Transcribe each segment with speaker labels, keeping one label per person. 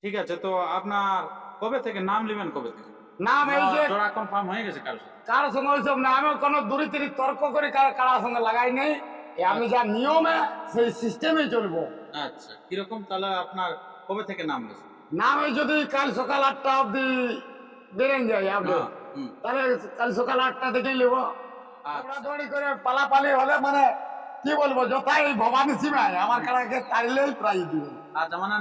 Speaker 1: ঠিক আছে, তো আপনার কবে থেকে নাম নেবেন, কবে থেকে
Speaker 2: নাম এই যে
Speaker 1: জোড়া কনফার্ম হয়ে গেছে কারোর সাথে?
Speaker 2: কারোর সঙ্গে ওইসব না, আমি কোনো দূরে তিরি তর্ক করে কারোর সঙ্গে লাগাই নেই। আমি
Speaker 1: আচ্ছা
Speaker 2: যা নিয়মে সেই সিস্টেমে চলবো।
Speaker 1: আচ্ছা, কিরকম তাহলে আপনার কবে থেকে নাম গেছে?
Speaker 2: নাম এই যদি কাল সকাল 8টা অব্দি বেরেন যায় আপডেট,
Speaker 1: হ্যাঁ। হুম।
Speaker 2: তাহলে কাল সকাল 8টা থেকেই নেবো।
Speaker 1: আচ্ছা
Speaker 2: দৌড়াদৌড়ি করে পালাপালি হলে মানে কি বলবো, যথাই ভবানী সীমায় আমার কাড়াকে তাড়লেই প্রাইজ দিবে।
Speaker 1: আচ্ছা, মানে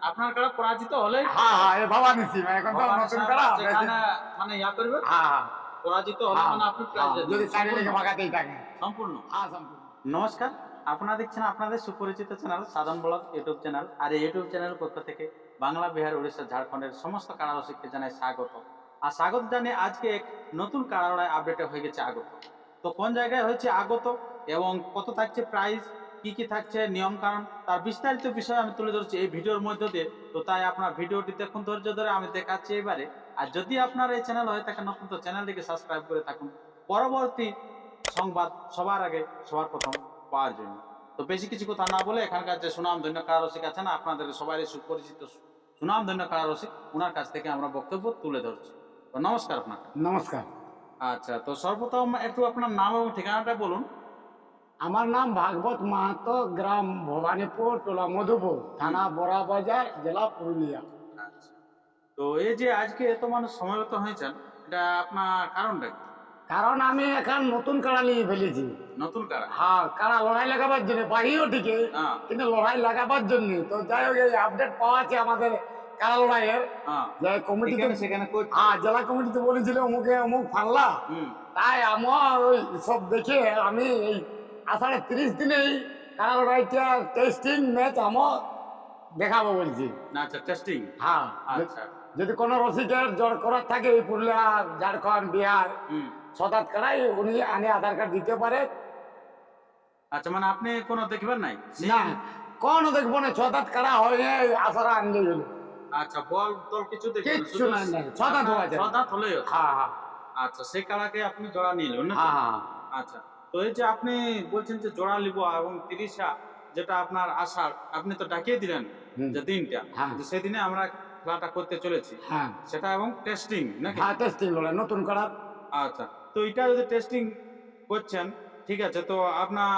Speaker 1: আপনার কারা পরাজিত হলে
Speaker 2: হ্যাঁ হ্যাঁ, এই ভবানী সীমা এখন তো
Speaker 1: ভবানী
Speaker 2: নতুন
Speaker 1: সাহেব
Speaker 2: কাড়া।
Speaker 1: যেখানে মানে ইয়া করবে,
Speaker 2: হ্যাঁ হ্যাঁ
Speaker 1: পরাজিত হলে
Speaker 2: হ্যাঁ,
Speaker 1: মানে আপনি প্রাইজ
Speaker 2: হ্যাঁ, যদি তাড়লে ভাগাতেই থাকে।
Speaker 1: সম্পূর্ণ।
Speaker 2: হ্যাঁ সম্পূর্ণ।
Speaker 1: নমস্কার, আপনারা দেখছেন আপনাদের সুপরিচিত চ্যানেল সাধন ব্লগ ইউটিউব চ্যানেল। আর এই ইউটিউব চ্যানেলের পক্ষ থেকে বাংলা, বিহার, উড়িষ্যা, ঝাড়খণ্ডের সমস্ত কারারসিককে জানাই স্বাগত। আর স্বাগত জানিয়ে আজকে এক নতুন কারাড়ায় আপডেটে হয়ে গেছে আগত। তো কোন জায়গায় হয়েছে আগত এবং কত থাকছে প্রাইস, কি কি থাকছে নিয়ম কারণ, তার বিস্তারিত বিষয় আমি তুলে ধরছি এই ভিডিওর মধ্যে দিয়ে। তো তাই আপনার ভিডিওটি দেখুন ধৈর্য ধরে, আমি দেখাচ্ছি এবারে। আর যদি আপনার এই চ্যানেল হয়ে থাকে নতুন, তো চ্যানেলটিকে সাবস্ক্রাইব করে থাকুন পরবর্তী সংবাদ সবার আগে সবার প্রথম পাওয়ার জন্য। তো বেশি কিছু কথা না বলে এখানকার যে সুনামধন্য কারারসিক আছেন, আপনাদের সবারই সুপরিচিত সুনামধন্য কারারসিক, ওনার কাছ থেকে আমরা বক্তব্য তুলে ধরছি। তো নমস্কার আপনাকে।
Speaker 2: নমস্কার।
Speaker 1: আচ্ছা, তো সর্বপ্রথম একটু আপনার নাম এবং ঠিকানাটা বলুন।
Speaker 2: আমার নাম ভাগবত মাহাতো, গ্রাম ভবানীপুর, টোলা মধুপুর, থানা বড়াবাজার, জেলা পুরুলিয়া।
Speaker 1: আচ্ছা, তো এই যে আজকে এত মানুষ সমবেত হয়েছেন, এটা আপনার কারণটা কি?
Speaker 2: কারণ আমি এখন নতুন কাড়া নিয়ে ফেলেছি।
Speaker 1: নতুন কারা?
Speaker 2: হ্যাঁ, কাড়া লড়াই লাগাবার জন্য বাড়িও ঠিকই,
Speaker 1: হ্যাঁ
Speaker 2: কিন্তু লড়াই লাগাবার জন্য। তো যাই হোক, এই আপডেট পাওয়া আছে আমাদের কাড়া লড়াইয়ের,
Speaker 1: হ্যাঁ,
Speaker 2: যে কমিটিতে,
Speaker 1: এখানে সেখানে করছে।
Speaker 2: হ্যাঁ জেলা কমিটিতে বলেছিল অমুকে অমুক ফানলা।
Speaker 1: হুম।
Speaker 2: তাই আমার ওই সব দেখে আমি এই আষাঢ়ে 30 দিনেই কাড়া লড়াইটা টেস্টিং ম্যাচ আমার দেখাবো বলছি।
Speaker 1: আচ্ছা, টেস্টিং।
Speaker 2: হ্যাঁ,
Speaker 1: আচ্ছা।
Speaker 2: যদি কোনো রসিকের জড় করার থাকে এই পুরুলিয়া, ঝাড়খণ্ড, বিহার,
Speaker 1: হুম।
Speaker 2: সদাত কাড়াই উনি আনে আধার কার্ড দিতে পারে।
Speaker 1: আচ্ছা, মানে আপনি কোনো দেখবেন নাই?
Speaker 2: না, কোন দেখবো না, ছদাত কাড়া হয়ে আসারা আনলেই হলো।
Speaker 1: আচ্ছা, বল তোর কিছু দেখবেন না,
Speaker 2: কিচ্ছু
Speaker 1: শুধু
Speaker 2: নাই, নাই, ছদাত হওয়া যায়।
Speaker 1: ছদাত হলেই হচ্ছে।
Speaker 2: হ্যাঁ হ্যাঁ
Speaker 1: আচ্ছা, সেই কাড়াকে আপনি জোড়া নিয়ে নেবেন না?
Speaker 2: হ্যাঁ হ্যাঁ
Speaker 1: আচ্ছা, তো এই যে আপনি বলছেন যে জোড়া নিব এবং 30 যেটা আপনার আষাঢ়, আপনি তো ডাকিয়ে দিলেন
Speaker 2: হুম,
Speaker 1: যে দিনটা,
Speaker 2: হ্যাঁ
Speaker 1: যে সেদিনে আমরা খেলাটা করতে চলেছি,
Speaker 2: হ্যাঁ
Speaker 1: সেটা এবং টেস্টিং নাকি?
Speaker 2: হ্যাঁ, টেস্টিং লড়াই নতুন কাড়া।
Speaker 1: আচ্ছা, তো এটা যদি টেস্টিং করছেন, ঠিক আছে, তো আপনার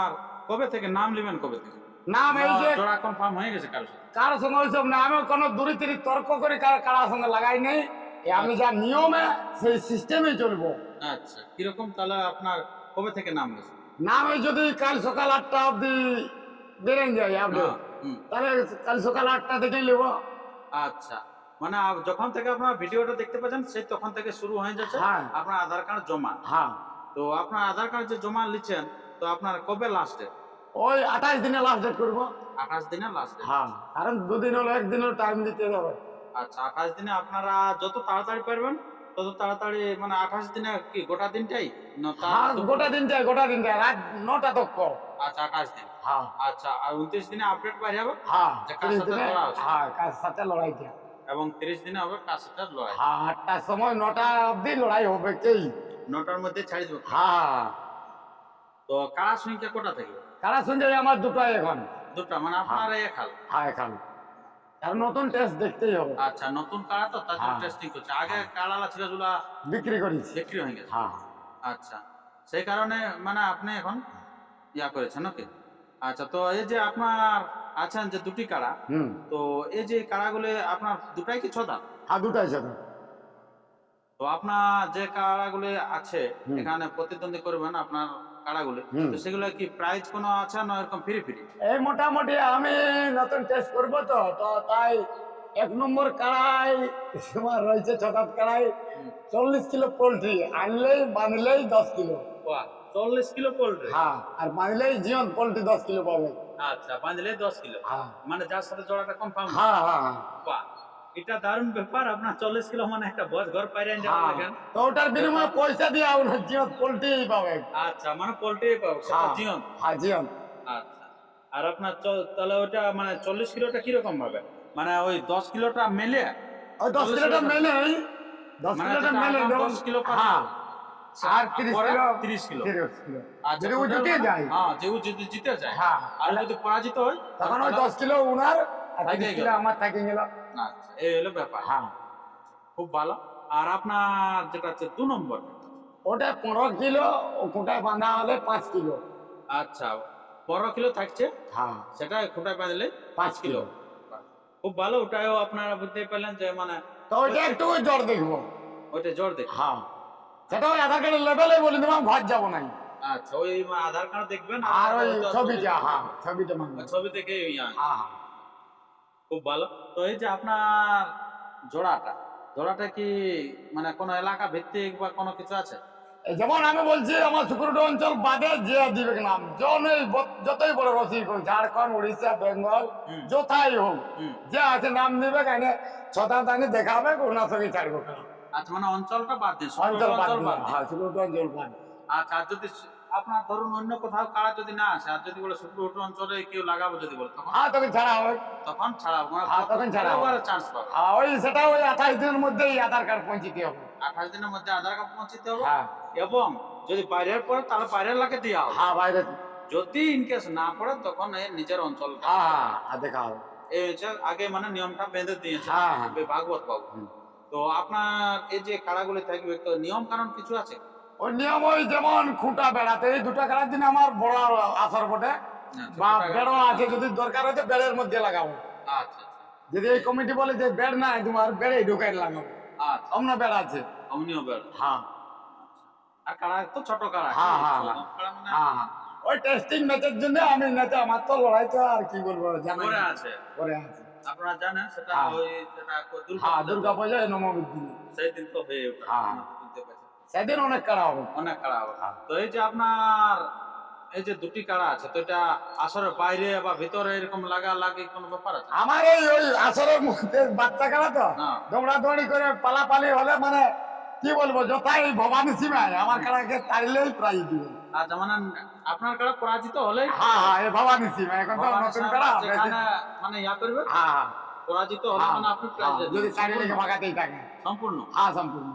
Speaker 1: কবে থেকে নাম নেবেন, কবে থেকে
Speaker 2: নাম এই যে
Speaker 1: জোড়া কনফার্ম হয়ে গেছে কারোর সাথে?
Speaker 2: কারোর সঙ্গে ওইসব না, আমি কোনো দূরে তিরি তর্ক করে কারোর সঙ্গে লাগাই নেই। আমি যা নিয়মে সেই সিস্টেমে চলবো।
Speaker 1: আচ্ছা, কিরকম তাহলে আপনার কবে থেকে নাম গেছে?
Speaker 2: নাম এই যদি কাল সকাল 8টা অব্দি বেরেন যায় আপডেট,
Speaker 1: হ্যাঁ। হুম।
Speaker 2: তাহলে কাল সকাল 8টা থেকেই নেবো।
Speaker 1: আচ্ছা, মানে যখন থেকে আপনার ভিডিওটা দেখতে পাচ্ছেন সেই তখন থেকে শুরু হয়ে যাচ্ছে
Speaker 2: হ্যাঁ
Speaker 1: আপনার আধার কার্ড জমা।
Speaker 2: হ্যাঁ,
Speaker 1: তো আপনার আধার কার্ড যে জমা নিচ্ছেন, তো আপনার কবে লাস্ট ডেট?
Speaker 2: ওই 28 দিনে লাস্ট ডেট করবো।
Speaker 1: 28 দিনে লাস্ট ডেট।
Speaker 2: হ্যাঁ, কারণ দুদিন হলো, একদিনও টাইম দিতে হবে।
Speaker 1: আচ্ছা, 28 দিনে আপনারা যত তাড়াতাড়ি পারবেন তত তাড়াতাড়ি, মানে 28 দিনে কি গোটা দিনটাই না তার
Speaker 2: হ্যাঁ,
Speaker 1: দুপুর?
Speaker 2: গোটা দিনটাই রাত 9টা তক।
Speaker 1: আচ্ছা, 28 দিন।
Speaker 2: হ্যাঁ
Speaker 1: আচ্ছা, আর 29 দিনে আপডেট পাই যাবে
Speaker 2: হ্যাঁ,
Speaker 1: যে কার
Speaker 2: 30
Speaker 1: সাথে
Speaker 2: দিনে,
Speaker 1: লড়া হচ্ছে,
Speaker 2: হ্যাঁ কার সাথে লড়াইটা।
Speaker 1: এবং 30 দিনে হবে কার সাথে লড়াই।
Speaker 2: হ্যাঁ, 8টার সময় 9টা অব্দি লড়াই হবে কেই।
Speaker 1: 9টার মধ্যে ছাড়ি দেবো।
Speaker 2: হ্যাঁ,
Speaker 1: তো কারা সংখ্যা কোটা থাকবে?
Speaker 2: কারা সঙ্গে আমার দুটাই এখন।
Speaker 1: দুটা, মানে আপনার এক হাল।
Speaker 2: হ্যাঁ এখন, কারণ নতুন টেস্ট দেখতেই হবে।
Speaker 1: আচ্ছা, নতুন কাড়া তো তার জন্য
Speaker 2: হ্যাঁ।
Speaker 1: টেস্টিং করছে। আগে কাড়া ছিল যেগুলা
Speaker 2: বিক্রি করেছি।
Speaker 1: বিক্রি হয়ে গেছে।
Speaker 2: হ্যাঁ
Speaker 1: আচ্ছা, সেই কারণে মানে আপনি এখন ইয়া করেছেন নাকি? আচ্ছা, তো এই যে আপনার আছেন যে দুটি কাড়া,
Speaker 2: হুম,
Speaker 1: তো এই যে কাড়াগুলো আপনার দুটাই কি ছদা?
Speaker 2: হ্যাঁ দুটাই সাথে।
Speaker 1: তো আপনার যে কাড়াগুলো আছে
Speaker 2: হুম।
Speaker 1: এখানে প্রতিদ্বন্দ্বী করবেন আপনার কাড়াগুলো,
Speaker 2: হুম।
Speaker 1: তো সেগুলো কি প্রাইজ কোনো আছে না এরকম ফ্রি ফ্রি?
Speaker 2: এই মোটামুটি আমি নতুন টেস্ট করবো, তো তো তাই 1 নম্বর কাড়াই তোমার রয়েছে ছটাত কাড়াই, 40 কিলো পোলট্রি আনলেই বাঁধলেই 10 কিলো।
Speaker 1: বাহ, 40 কিলো পোল্ট্রি।
Speaker 2: হ্যাঁ, আর বাঁধলেই জীবন পোলট্রি 10 কিলো পাবে।
Speaker 1: আচ্ছা, বাঁধলে 10 কিলো,
Speaker 2: হ্যাঁ
Speaker 1: মানে যার সাথে জোড়াটা কনফার্ম।
Speaker 2: হ্যাঁ হ্যাঁ
Speaker 1: বাহ, এটা দারুণ ব্যাপার। আপনার 40 কিলো মানে একটা বস ঘর পাইরেন যাওয়া
Speaker 2: হ্যাঁ,
Speaker 1: লাগেন।
Speaker 2: তো ওটার বিনিময়ে পয়সা দিয়ে আপনার জীবন পোলট্রি পাবে।
Speaker 1: আচ্ছা, মানে পোল্ট্রি পাবো সেটা
Speaker 2: হ্যাঁ
Speaker 1: জিয়ন।
Speaker 2: হ্যাঁ জীবন।
Speaker 1: আচ্ছা, আর আপনার তাহলে ওটা মানে 40 কিলোটা কিরকম ভাবে, মানে ওই 10 কিলোটা মেলে?
Speaker 2: ওই 10
Speaker 1: 40
Speaker 2: কিলোটা
Speaker 1: কিলোটা
Speaker 2: মেলে, 10
Speaker 1: মানে
Speaker 2: কিলোটা
Speaker 1: যেটা
Speaker 2: মেলে
Speaker 1: আগাম
Speaker 2: দেবো।
Speaker 1: 10 কিলো পার
Speaker 2: হ্যাঁ, আর 30
Speaker 1: পরে
Speaker 2: কিলো,
Speaker 1: 30 কিলো।
Speaker 2: 30 কিলো
Speaker 1: আচ্ছা,
Speaker 2: যদি ও
Speaker 1: total
Speaker 2: জিতে
Speaker 1: মানে-
Speaker 2: যায়,
Speaker 1: হ্যাঁ, যে ও যদি জিতে যায়।
Speaker 2: হ্যাঁ,
Speaker 1: আর যদি পরাজিত হয়
Speaker 2: তখন ওই 10 কিলো উনার আর
Speaker 1: থাকে
Speaker 2: 30 কিলো
Speaker 1: গেল।
Speaker 2: আমার থাকে গেল।
Speaker 1: আচ্ছা, এই হলো ব্যাপার।
Speaker 2: হ্যাঁ,
Speaker 1: খুব ভালো। আর আপনার যেটা হচ্ছে 2 নম্বর।
Speaker 2: ওটা 15 কিলো, ও খুঁটায় বাঁধা হলে 5 কিলো।
Speaker 1: আচ্ছা, 15 কিলো থাকছে,
Speaker 2: হ্যাঁ,
Speaker 1: সেটা খুঁটায় বাঁধলে
Speaker 2: 5
Speaker 1: 5 কিলো।
Speaker 2: কিলো।
Speaker 1: বাহ, খুব ভালো। ওটাও আপনারা বুঝতে পারলেন যে মানে
Speaker 2: তো ওইটা একটু জোর দেখবো।
Speaker 1: ওইটা জোর দেখ।
Speaker 2: হ্যাঁ, সেটা ওই আধার কার্ডের লেভেলে বলে দেবো, ঘর যাবো নাই।
Speaker 1: আচ্ছা, ওই আধার কার্ড দেখবেন
Speaker 2: আর ওই
Speaker 1: হয়তো
Speaker 2: ছবিটা,
Speaker 1: দেখে
Speaker 2: হ্যাঁ,
Speaker 1: নেবেন।
Speaker 2: ছবিটা মানবে।
Speaker 1: ওই ছবি থেকে
Speaker 2: হ্যাঁ,
Speaker 1: খুব ভালো। তো এই যে আপনার জোড়াটা, জোড়াটা কি মানে কোনো এলাকা ভিত্তিক বা কোনো কিছু আছে?
Speaker 2: এই যেমন আমি বলছি, আমার সিকিউরিটি অঞ্চল বাদে যে দিবে নাম, যতই বড় রসিক হোক, ঝাড়খণ্ড, উড়িষ্যা, বেঙ্গল,
Speaker 1: হুম।
Speaker 2: যথাই হোক,
Speaker 1: হুম।
Speaker 2: যে আছে নাম দিবে, কেন ছটা তাকে দেখাবে, ওনার সঙ্গে ছাড়বো কেন।
Speaker 1: আচ্ছা, মানে অঞ্চলটা বাদ দিন,
Speaker 2: অঞ্চল বাদ
Speaker 1: অঞ্চল
Speaker 2: দিবে,
Speaker 1: বাদ দিন।
Speaker 2: হ্যাঁ, সিকিউরিটি অঞ্চল বাদ।
Speaker 1: আচ্ছা, আর যদি আপনার ধরুন অন্য কোথাও কারা যদি না আসে, আর যদি বলে শুক্রবট অঞ্চলে কেউ লাগাবো যদি বলে, তখন
Speaker 2: হ্যাঁ, তখন ছাড়া হবে।
Speaker 1: তখন ছাড়াবো, মানে
Speaker 2: হ্যাঁ, তখন ছাড়া হবে।
Speaker 1: চান্স পাবে।
Speaker 2: হ্যাঁ, ওই সেটা ওই 28 দিনের মধ্যেই আধার কার্ড পৌঁছিতে হবে।
Speaker 1: 28 দিনের মধ্যে আধার কার্ড পৌঁছতে হবে।
Speaker 2: হ্যাঁ,
Speaker 1: এবং যদি বাইরের পড়ে তাহলে বাইরের লাগে দেওয়া হবে।
Speaker 2: হ্যাঁ, বাইরে।
Speaker 1: যদি ইনকেস না পড়ে তখন এই নিজের অঞ্চল
Speaker 2: হ্যাঁ, দেখা হবে।
Speaker 1: এই হচ্ছে আগে মানে নিয়মটা বেঁধে দিয়েছে
Speaker 2: হ্যাঁ, হ্যাঁ।
Speaker 1: ভাগবত বাবু।
Speaker 2: হুম।
Speaker 1: তো আপনার এই যে কাড়াগুলি থাকবে, তো নিয়ম কারণ কিছু আছে?
Speaker 2: ওই নিয়ম ওই যেমন খুঁটা বেড়াতে, এই দুটো খেলার দিন আমার বড় আসর বটে, বা বেড়ো আছে, যদি দরকার হচ্ছে বেড়ের মধ্যে লাগাবো।
Speaker 1: আচ্ছা, আচ্ছা,
Speaker 2: যদি এই কমিটি বলে যে বেড় নাই তোমার, বেড়ে ঢুকাই লাগাবো,
Speaker 1: আচ্ছা।
Speaker 2: অন্য বেড় আছে।
Speaker 1: অমনিও বেড়।
Speaker 2: হ্যাঁ,
Speaker 1: আর কাড়া তো ছোট কাড়া।
Speaker 2: হ্যাঁ, হ্যাঁ,
Speaker 1: ছোট
Speaker 2: হ্যাঁ।
Speaker 1: কাড়া মানে
Speaker 2: হ্যাঁ, হ্যাঁ। ওই টেস্টিং ম্যাচের জন্য আমি নেতা, আমার তো লড়াই তো আর কি বলবো, জানাই
Speaker 1: করে আছে।
Speaker 2: করে আছে।
Speaker 1: আপনারা জানেন সেটা
Speaker 2: হ্যাঁ।
Speaker 1: ওই যেটা
Speaker 2: হ্যাঁ,
Speaker 1: দুর্গা
Speaker 2: দুর্গা পূজা নবমীর দিনে
Speaker 1: সেই দিন তো হয়ে ওঠে।
Speaker 2: হ্যাঁ।
Speaker 1: আপনারা তো বুঝতে পারছেন।
Speaker 2: সেদিন অনেক কাড়া হবে।
Speaker 1: অনেক কাড়া হবে।
Speaker 2: হ্যাঁ।
Speaker 1: তো এই যে আপনার এই যে দুটি কাড়া আছে, তো এটা আসরের বাইরে বা ভিতরে এরকম লাগালাগি কোনো ব্যাপার আছে?
Speaker 2: আমার এই ওই আসরের মধ্যে বাচ্চা কাড়া তো
Speaker 1: হ্যাঁ।
Speaker 2: দৌড়াদৌড়ি করে পালাপালি হলে মানে কি বলবো, যথাই ভবানী সীমায় আমার কাড়াকে তাড়লেই প্রাইজ দিবে।
Speaker 1: আচ্ছা, মানে আপনার কাড়া পরাজিত হলে
Speaker 2: হ্যাঁ, হ্যাঁ, এই ভবানী সীমা এখন তো নতুন কাড়া।
Speaker 1: যেখানে মানে ইয়া করবে,
Speaker 2: হ্যাঁ, হ্যাঁ,
Speaker 1: পরাজিত হলে
Speaker 2: হ্যাঁ,
Speaker 1: মানে আপনি
Speaker 2: হ্যাঁ,
Speaker 1: প্রাইজ
Speaker 2: যদি চারিদিকে ভাগাতেই থাকে।
Speaker 1: সম্পূর্ণ।
Speaker 2: হ্যাঁ, সম্পূর্ণ।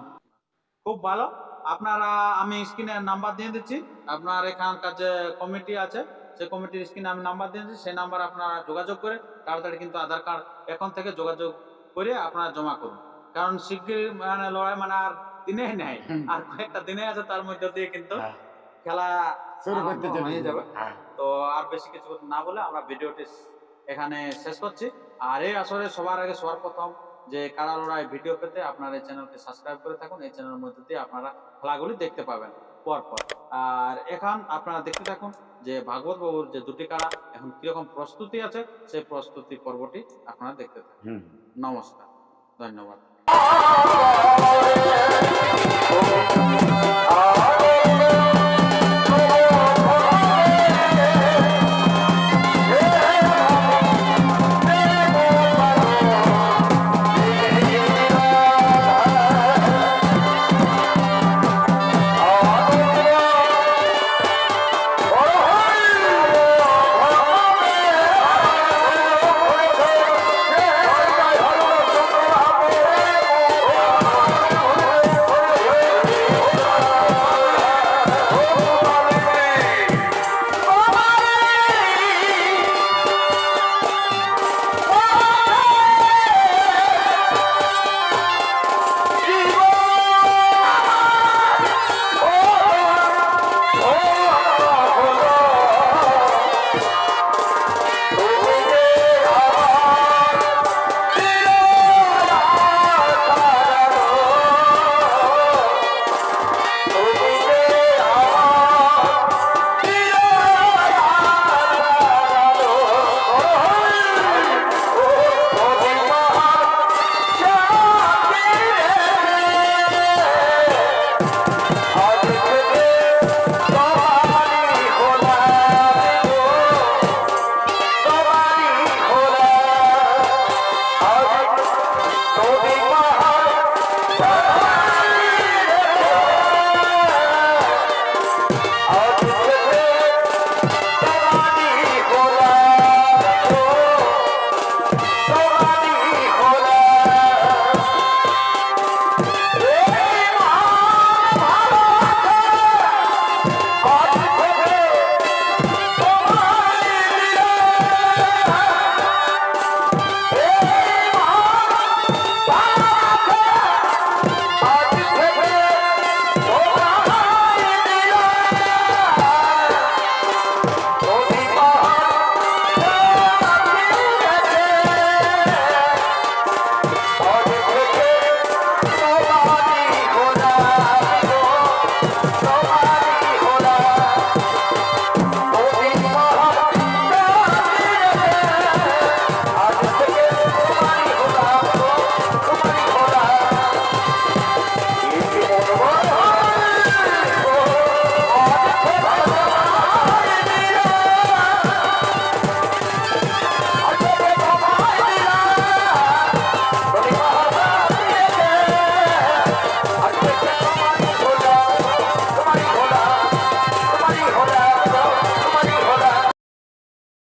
Speaker 1: খুব ভালো। আপনারা আমি স্ক্রিনে নাম্বার দিয়ে দিচ্ছি, আপনার এখানকার যে কমিটি আছে সেই কমিটির স্ক্রিনে আমি নাম্বার দিয়ে দিচ্ছি, সেই নাম্বার আপনারা যোগাযোগ করে তাড়াতাড়ি কিন্তু আধার কার্ড এখন থেকে যোগাযোগ করে আপনারা জমা করুন। কারণ শিগগির মানে লড়াই মানে আর দিনেই নেই,
Speaker 2: হুম।
Speaker 1: আর কয়েকটা দিনে আছে, তার মধ্যে দিয়ে কিন্তু
Speaker 2: হ্যাঁ,
Speaker 1: খেলা
Speaker 2: শুরু করতে
Speaker 1: আরম্ভ হয়ে যাবে।
Speaker 2: হ্যাঁ,
Speaker 1: তো আর বেশি কিছু না বলে আমরা ভিডিওটি এখানে শেষ করছি। আর এই আসরে সবার আগে সবার প্রথম যে কাড়া লড়াই ভিডিও পেতে আপনার এই চ্যানেলকে সাবস্ক্রাইব করে থাকুন। এই চ্যানেলের মধ্যে দিয়ে আপনারা খেলাগুলি দেখতে পাবেন পরপর। আর এখন আপনারা দেখতে থাকুন যে ভাগবত বাবুর যে দুটি কাড়া এখন কিরকম প্রস্তুতি আছে, সেই প্রস্তুতি পর্বটি আপনারা দেখতে থাকুন।
Speaker 2: হুম।
Speaker 1: নমস্কার, ধন্যবাদ।
Speaker 3: Toby